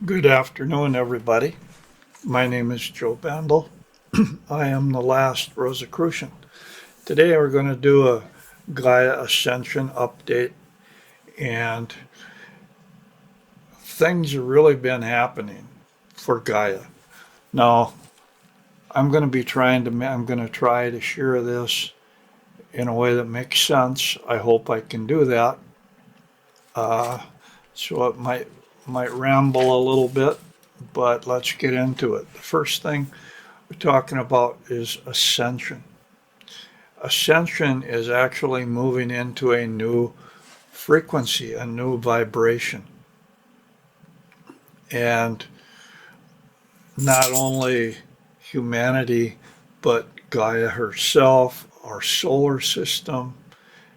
Good afternoon, everybody. My name is Joe Bandel. I am the last Rosicrucian. Today we're going to do a Gaia Ascension update, and things have really been happening for Gaia. Now, I'm going to try to share this in a way that makes sense. I hope I can do that. Uh, so it might ramble a little bit, but let's get into it. The first thing we're talking about is ascension. Ascension is actually moving into a new frequency, a new vibration. And not only humanity, but Gaia herself, our solar system,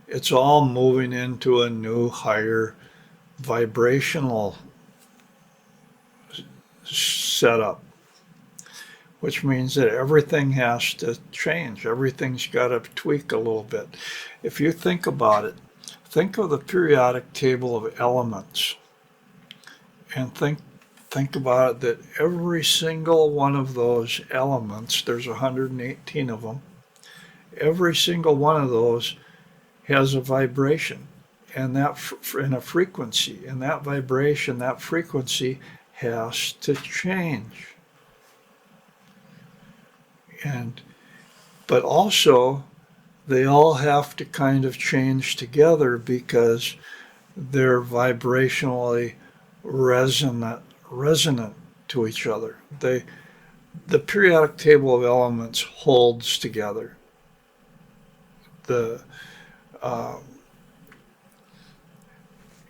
it's all moving into a new higher vibrational setup, which means that everything has to change. Everything's got to tweak a little bit. If you think about it, think of the periodic table of elements and think about it that every single one of those elements, there's 118 of them, every single one of those has a vibration and that in a frequency, and that vibration, that frequency has to change. And but also they all have to kind of change together because they're vibrationally resonant to each other. The periodic table of elements holds together. The uh,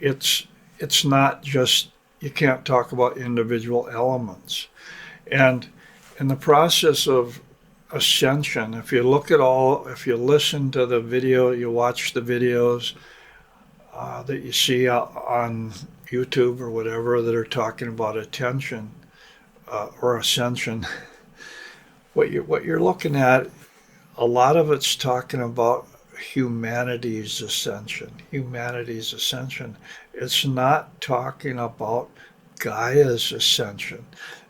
it's not just, you can't talk about individual elements. And in the process of ascension, if if you listen to the video, you watch the videos that you see on YouTube or whatever that are talking about attention or ascension, what you're looking at, a lot of it's talking about humanity's ascension. Humanity's ascension. It's not talking about Gaia's ascension.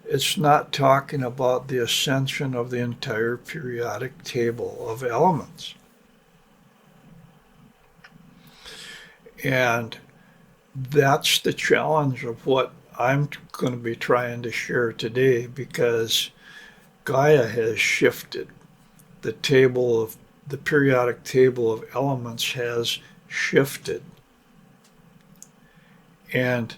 It's not talking about the ascension of the entire periodic table of elements. And that's the challenge of what I'm going to be trying to share today, because Gaia has shifted. The periodic table of elements has shifted. And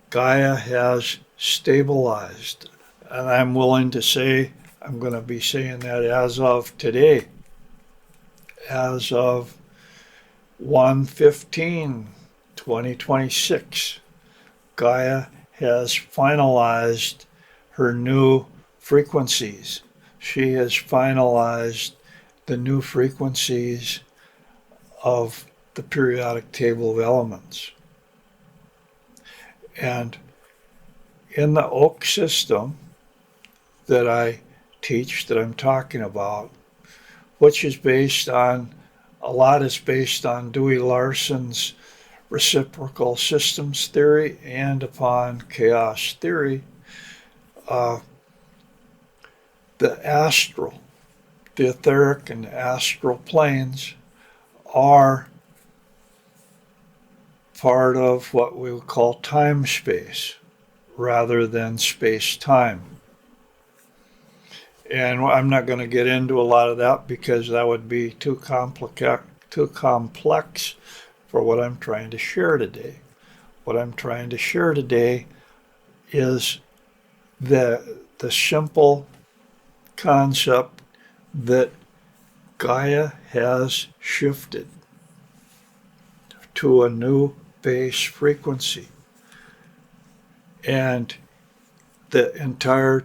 Gaia has stabilized. And I'm willing to say, I'm going to be saying that as of today, as of 1/15/2026, Gaia has finalized her new frequencies. She has finalized the new frequencies of the periodic table of elements. And in the oak system that I teach, that I'm talking about, which is based on, a lot is based on Dewey Larson's reciprocal systems theory and upon chaos theory, uh, the astral, the etheric and astral planes are part of what we would call time space rather than space time. And I'm not going to get into a lot of that because that would be too complex for what I'm trying to share today. What I'm trying to share today is the simple concept that Gaia has shifted to a new base frequency. And the entire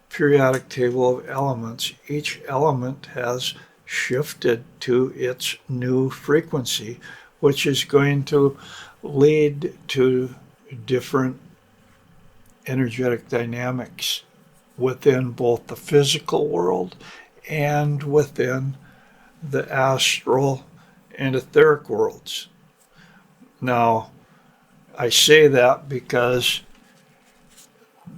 periodic table of elements, each element has shifted to its new frequency, which is going to lead to different energetic dynamics within both the physical world and within the astral and etheric worlds. Now, I say that because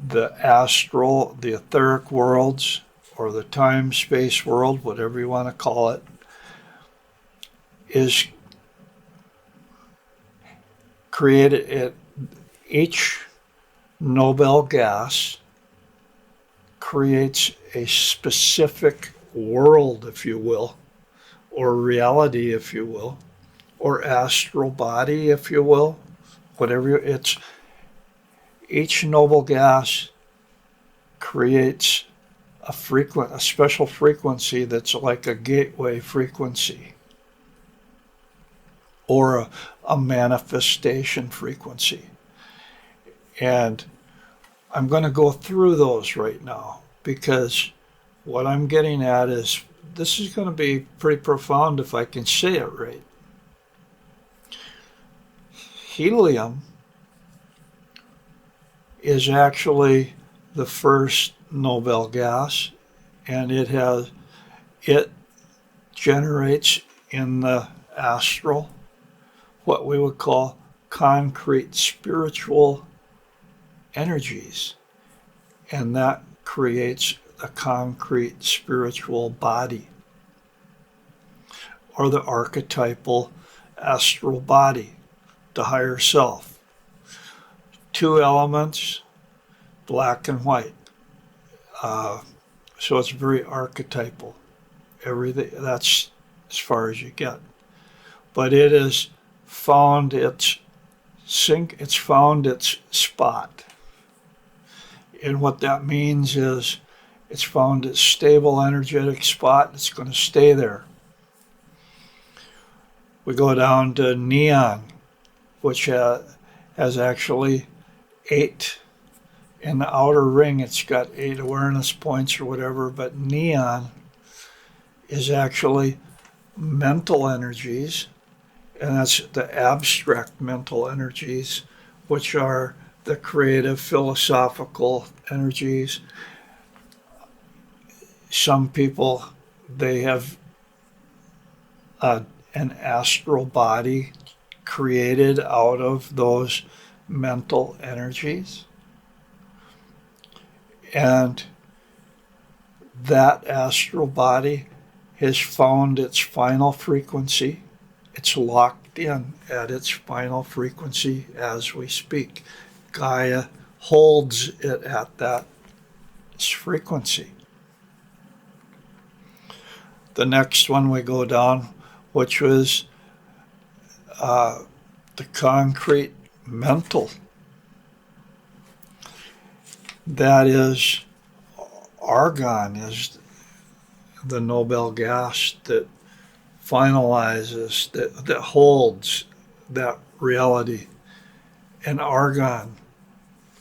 the astral, the etheric worlds, or the time-space world, whatever you want to call it, is created. Each Nobel gas creates a specific world, if you will, or reality, if you will, or astral body, if you will, whatever it's. Each noble gas creates a special frequency that's like a gateway frequency or a manifestation frequency. And I'm going to go through those right now because what I'm getting at is this is going to be pretty profound if I can say it right. Helium is actually the first Nobel gas, and it generates in the astral what we would call concrete spiritual energies, and that creates a concrete spiritual body or the archetypal astral body, the higher self. Two elements, black and white. So it's very archetypal. Everything, that's as far as you get. But it has found its spot. And what that means is it's found its stable energetic spot. It's going to stay there. We go down to neon, which has actually 8 in the outer ring. It's got 8 awareness points or whatever, but neon is actually mental energies, and that's the abstract mental energies, which are the creative philosophical energies. Some people, they have an astral body created out of those mental energies. And that astral body has found its final frequency. It's locked in at its final frequency as we speak. Gaia holds it at that frequency. The next one we go down, which was the concrete mental. That is, argon is the Nobel gas that finalizes, that holds that reality. And argon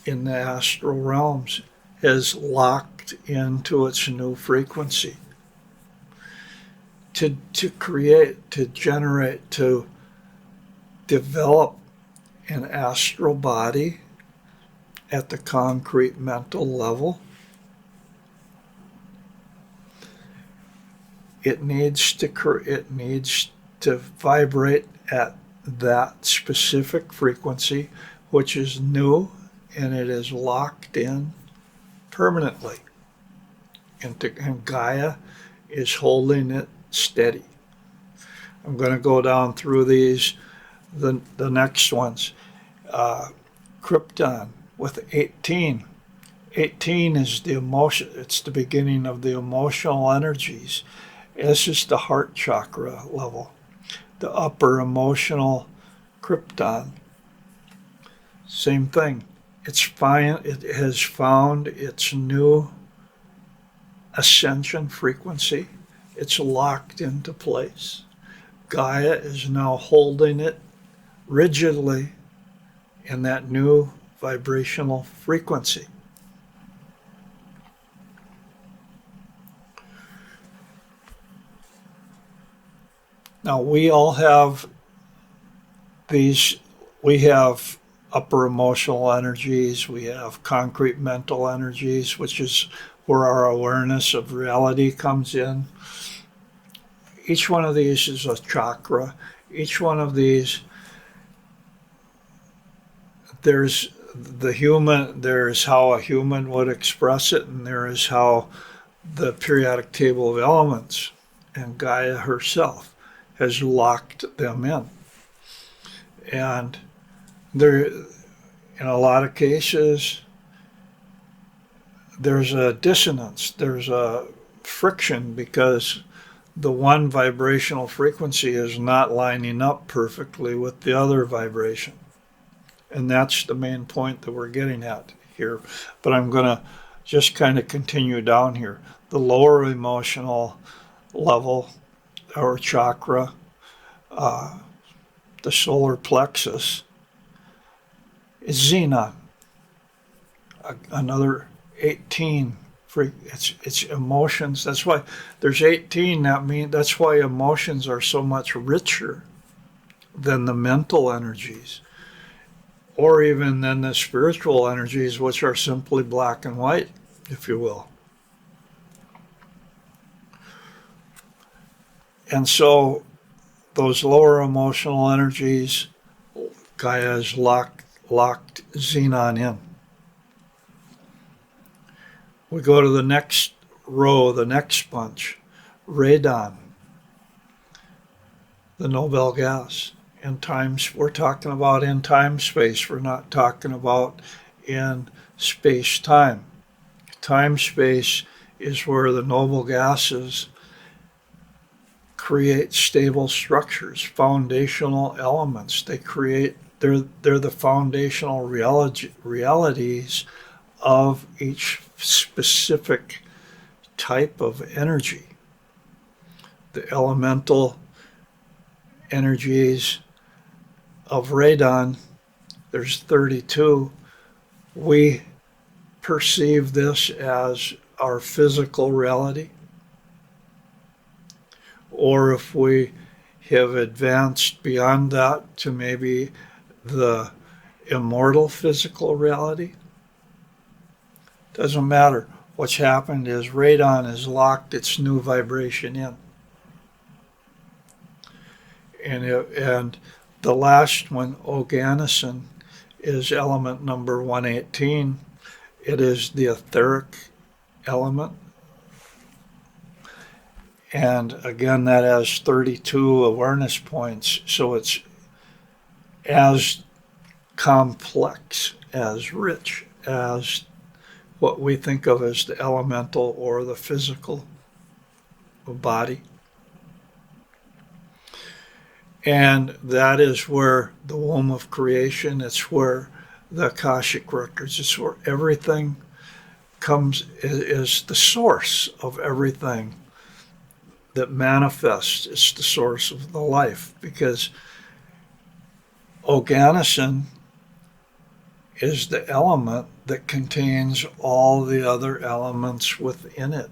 in the astral realms has locked into its new frequency to create, to generate, to develop an astral body at the concrete mental level. It needs to vibrate at that specific frequency, which is new, and it is locked in permanently. And Gaia is holding it steady. I'm going to go down through these, the next ones. Krypton with 18. 18 is the emotion. It's the beginning of the emotional energies. This is the heart chakra level, the upper emotional krypton. Same thing. It has found its new ascension frequency. It's locked into place. Gaia is now holding it rigidly in that new vibrational frequency. Now we all have these, we have upper emotional energies, we have concrete mental energies, which is where our awareness of reality comes in. Each one of these is a chakra. Each one of these there's there's how a human would express it, and there is how the periodic table of elements and Gaia herself has locked them in. And there, in a lot of cases, there's a dissonance, there's a friction, because the one vibrational frequency is not lining up perfectly with the other vibration. And that's the main point that we're getting at here. But I'm going to just kind of continue down here. The lower emotional level, or chakra, the solar plexus, is xenon. Another 18. It's emotions. That's why there's 18. That's why emotions are so much richer than the mental energies, or even than the spiritual energies, which are simply black and white, if you will. And so those lower emotional energies, Gaia has locked xenon in. We go to the next row, the next bunch, radon, the Nobel gas. In times, we're talking about in time-space. We're not talking about in space-time. Time-space is where the noble gases create stable structures, foundational elements. They're the foundational realities of each specific type of energy. The elemental energies of radon, there's 32. We perceive this as our physical reality. Or if we have advanced beyond that to maybe the immortal physical reality, doesn't matter. What's happened is radon has locked its new vibration in. And the last one, oganesson, is element number 118. It is the etheric element. And again, that has 32 awareness points. So it's as complex, as rich as what we think of as the elemental or the physical body. And that is where the womb of creation, it's where the Akashic records, it's where everything comes, is the source of everything that manifests. It's the source of the life, because oganesson is the element that contains all the other elements within it.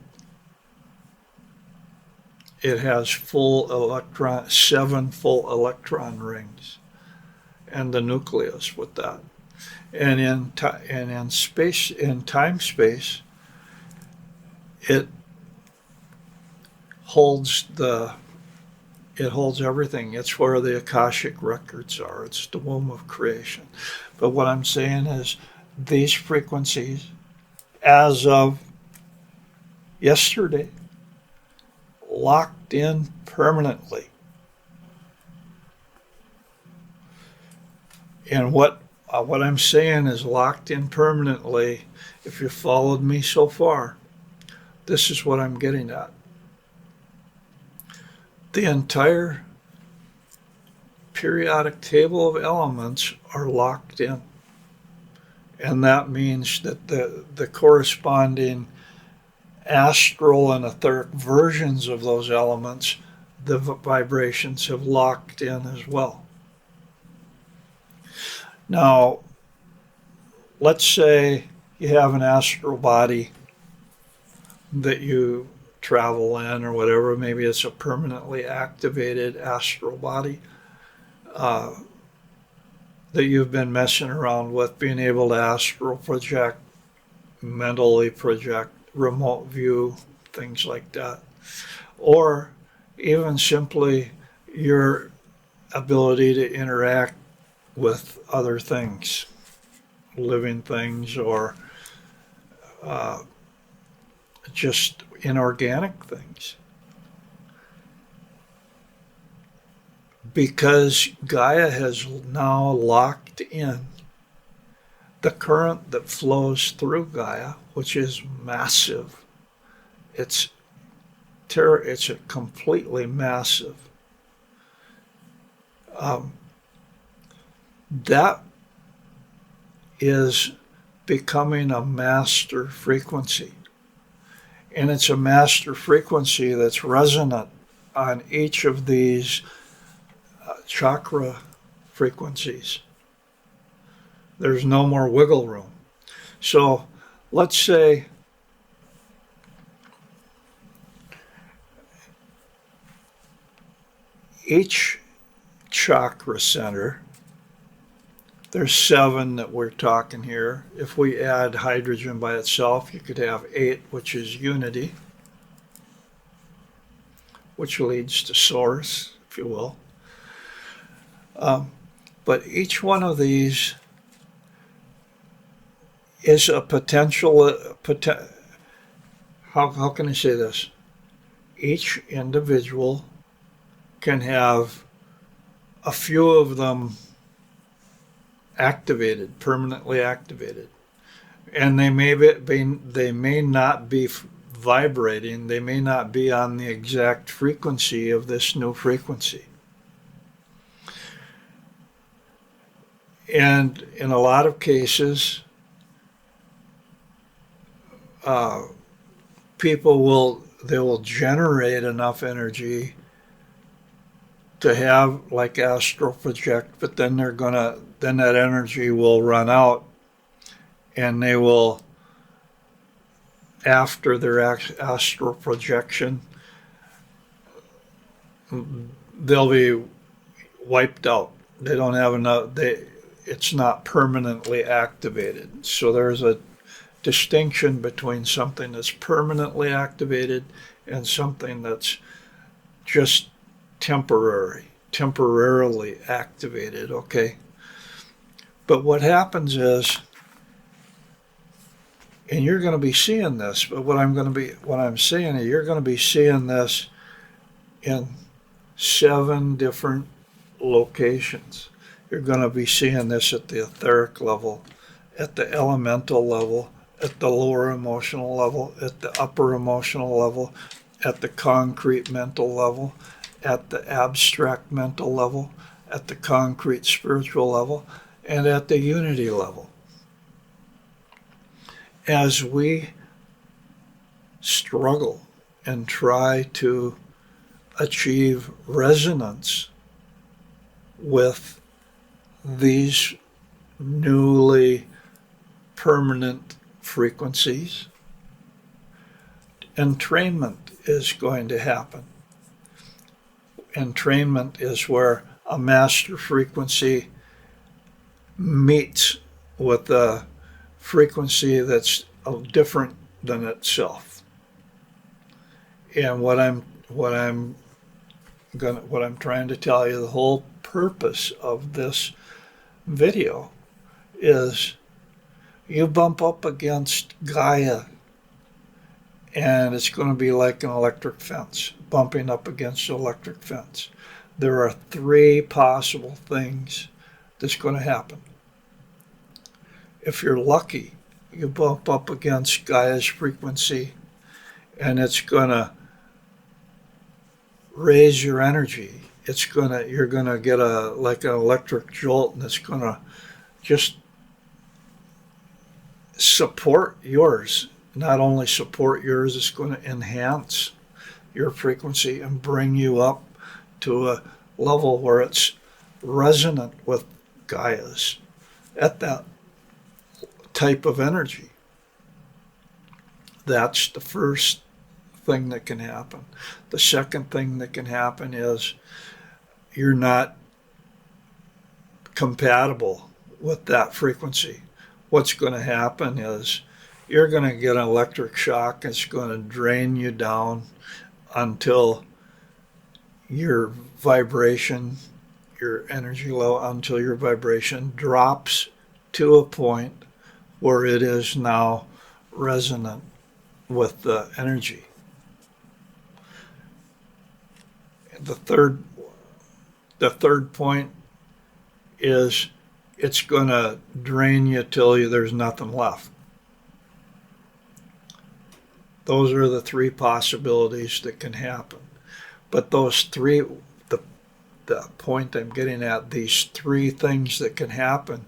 It has 7 full electron rings, and the nucleus with that. And in space, in time space, it holds everything. It's where the Akashic records are. It's the womb of creation. But what I'm saying is, these frequencies, as of yesterday, locked in permanently. And what I'm saying is locked in permanently. If you followed me so far, this is what I'm getting at. The entire periodic table of elements are locked in. And that means that the corresponding astral and etheric versions of those elements, the vibrations have locked in as well. Now, let's say you have an astral body that you travel in or whatever. Maybe it's a permanently activated astral body that you've been messing around with, being able to astral project, mentally project, remote view, things like that. Or even simply your ability to interact with other things. living things or just inorganic things. Because Gaia has now locked in the current that flows through Gaia, which is massive. It's a completely massive. That is becoming a master frequency. And it's a master frequency that's resonant on each of these chakra frequencies. There's no more wiggle room. So let's say each chakra center, there's 7 that we're talking here. If we add hydrogen by itself, you could have 8, which is unity, which leads to source, if you will. But each one of these is a potential, how can I say this? Each individual can have a few of them activated, permanently activated. And they may not be vibrating, they may not be on the exact frequency of this new frequency. And in a lot of cases, people will generate enough energy to have like astral project, but then then that energy will run out, and they will, after their astral projection, they'll be wiped out. They don't have enough. It's not permanently activated. So there's a distinction between something that's permanently activated and something that's just temporarily activated, okay? But what happens is, and you're going to be seeing this, but what I'm saying is you're going to be seeing this in 7 different locations. You're going to be seeing this at the etheric level, at the elemental level, at the lower emotional level, at the upper emotional level, at the concrete mental level, at the abstract mental level, at the concrete spiritual level, and at the unity level. As we struggle and try to achieve resonance with these newly permanent frequencies, entrainment is going to happen. Entrainment is where a master frequency meets with a frequency that's different than itself. And what I'm trying to tell you, the whole purpose of this video is you bump up against Gaia, and it's going to be like an electric fence, bumping up against an electric fence. There are 3 possible things that's going to happen. If you're lucky, you bump up against Gaia's frequency, and it's going to raise your energy. You're going to get like an electric jolt, and it's going to just support yours. Not only support yours, it's going to enhance your frequency and bring you up to a level where it's resonant with Gaia's at that type of energy. That's the first thing that can happen. The second thing that can happen is you're not compatible with that frequency. What's going to happen is you're going to get an electric shock. It's going to drain you down until your vibration, your energy level, until your vibration drops to a point where it is now resonant with the energy. The third point is it's going to drain you till there's nothing left. Those are the three possibilities that can happen. But those three, the point I'm getting at, these three things that can happen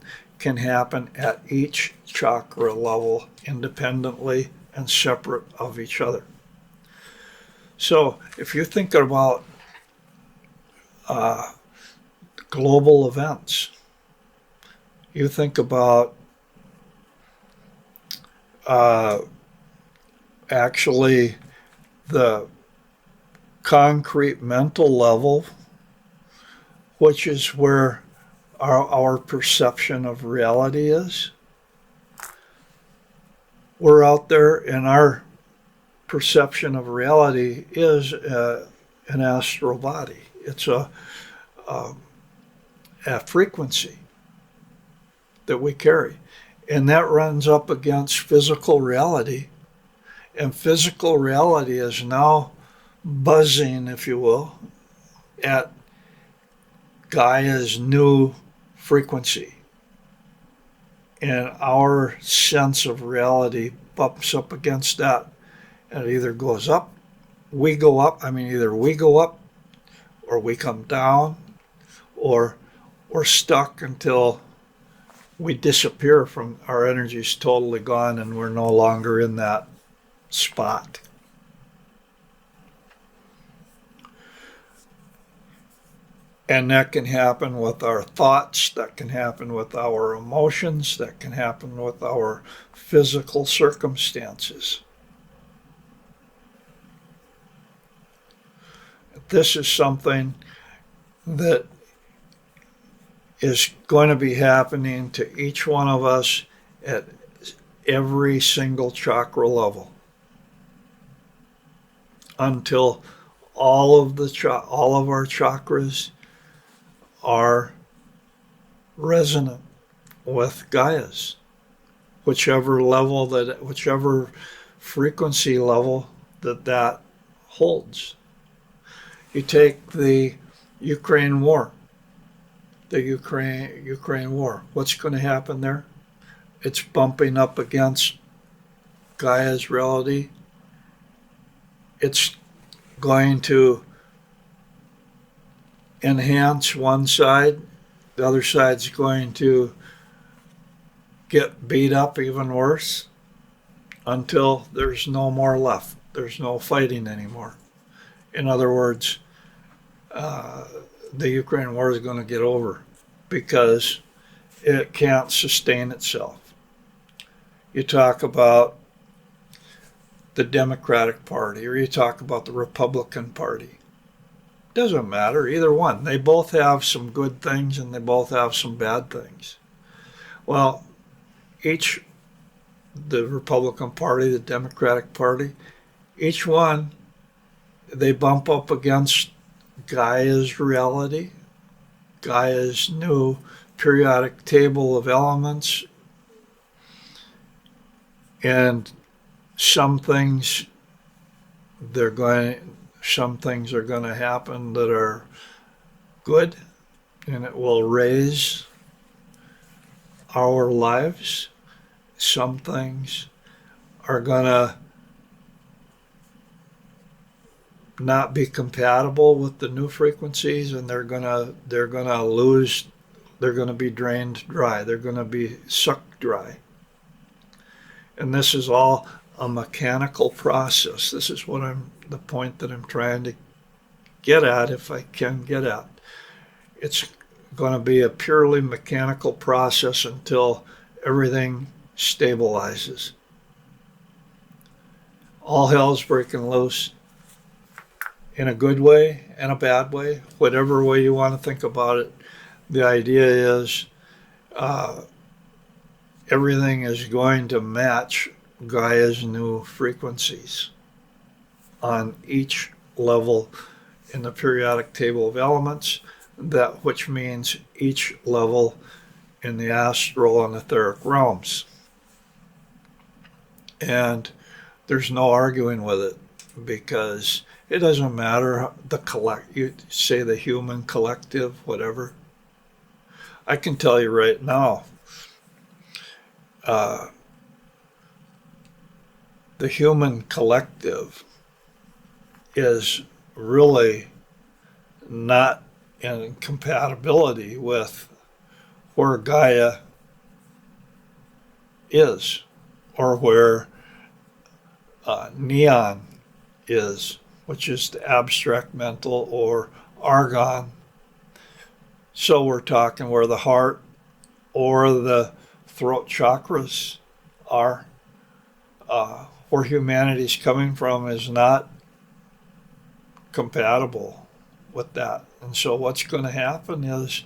at each chakra level independently and separate of each other. So if you think about global events, you think about actually the concrete mental level, which is where our perception of reality is. We're out there, and our perception of reality is an astral body. It's a frequency that we carry, and that runs up against physical reality. And physical reality is now buzzing, if you will, at Gaia's new frequency. And our sense of reality bumps up against that. And it either goes up, we go up, either we go up or we come down, or we're stuck until we disappear from our energy's totally gone and we're no longer in that spot. And that can happen with our thoughts, that can happen with our emotions, that can happen with our physical circumstances. This is something that is going to be happening to each one of us at every single chakra level until all of our chakras are resonant with Gaia's, whichever frequency level that holds. You take the Ukraine war. What's going to happen there? It's bumping up against Gaia's reality. It's going to enhance one side. The other side's going to get beat up even worse until there's no more left. There's no fighting anymore. In other words, the Ukraine war is going to get over because it can't sustain itself. You talk about the Democratic Party or you talk about the Republican Party. Doesn't matter, either one. They both have some good things and they both have some bad things. Well, the Republican Party, the Democratic Party, each one, they bump up against Gaia's reality, Gaia's new periodic table of elements, and some things are going to happen that are good, and it will raise our lives. Some things are going to not be compatible with the new frequencies, and they're going to be drained dry. They're going to be sucked dry. And this is all a mechanical process. This is the point that I'm trying to get at, if I can get at. It's going to be a purely mechanical process until everything stabilizes. All hell's breaking loose. In a good way and a bad way, whatever way you want to think about it. The idea is everything is going to match Gaia's new frequencies on each level in the periodic table of elements, which means each level in the astral and etheric realms. And there's no arguing with it, because it doesn't matter you say the human collective, whatever. I can tell you right now, the human collective is really not in compatibility with where Gaia is, or where neon is, which is the abstract mental, or argon. So we're talking where the heart or the throat chakras are. Where humanity's coming from is not compatible with that. And so what's going to happen is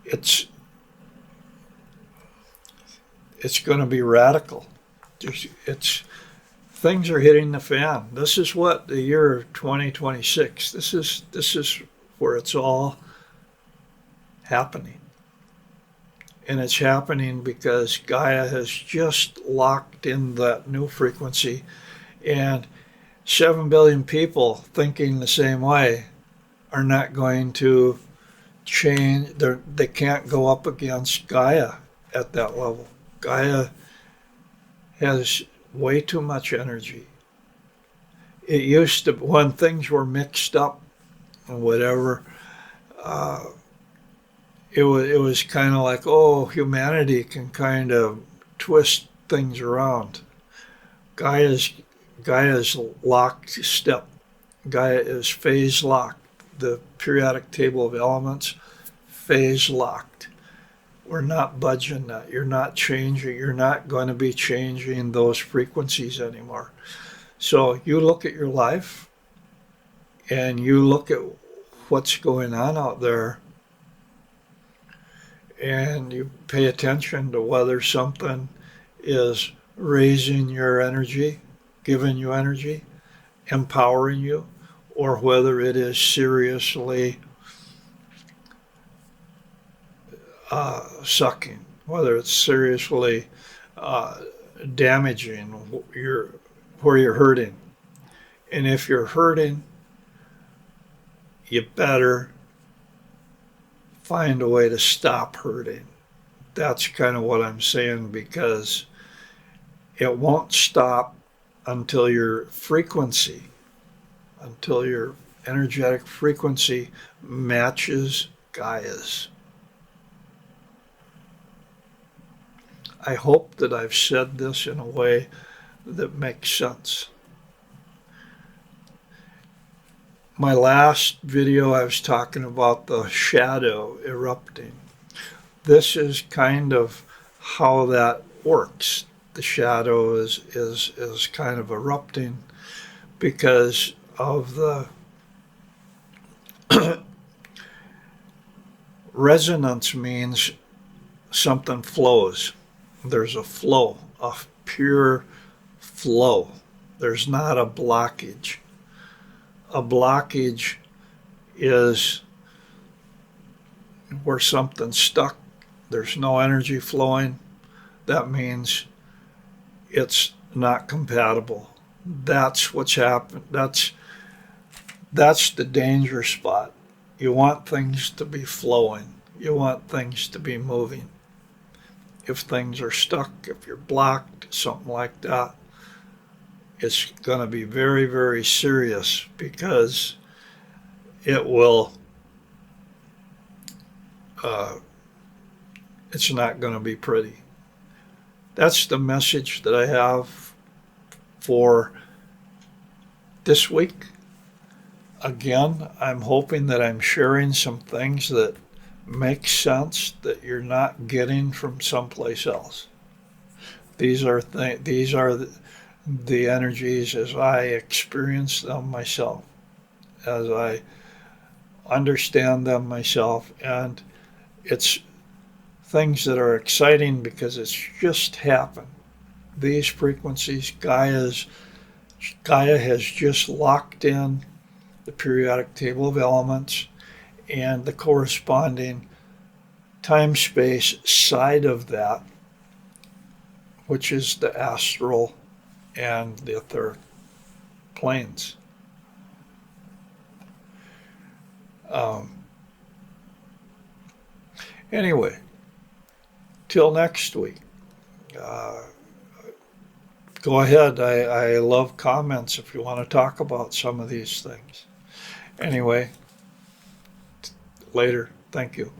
it's going to be radical. Things are hitting the fan. This is what the year 2026. This is where it's all happening. And it's happening because Gaia has just locked in that new frequency, and 7 billion people thinking the same way are not going to change. They can't go up against Gaia at that level. Gaia has way too much energy. It used to, when things were mixed up and whatever, it was kind of like, oh, humanity can kind of twist things around. Gaia's locked step. Gaia is phase locked. The periodic table of elements, phase locked. We're not budging that. You're not changing. You're not going to be changing those frequencies anymore. So you look at your life and you look at what's going on out there, and you pay attention to whether something is raising your energy, giving you energy, empowering you, or whether it is seriously sucking, whether it's seriously damaging where you're hurting. And if you're hurting, you better find a way to stop hurting. That's kind of what I'm saying, because it won't stop until your energetic frequency matches Gaia's. I hope that I've said this in a way that makes sense. My last video, I was talking about the shadow erupting. This is kind of how that works. The shadow is kind of erupting because of the resonance means something flows. There's a flow, a pure flow. There's not a blockage. A blockage is where something's stuck. There's no energy flowing. That means it's not compatible. That's what's happened. That's the danger spot. You want things to be flowing. You want things to be moving. If things are stuck, if you're blocked, something like that, it's going to be very, very serious, because it will, it's not going to be pretty. That's the message that I have for this week. Again, I'm hoping that I'm sharing some things that make sense that you're not getting from someplace else. These are the energies as I experience them myself, as I understand them myself, and it's things that are exciting because it's just happened. These frequencies, Gaia has just locked in the periodic table of elements, and the corresponding time-space side of that, which is the astral and the etheric planes. Anyway, till next week. Go ahead. I love comments if you want to talk about some of these things. Anyway, later. Thank you.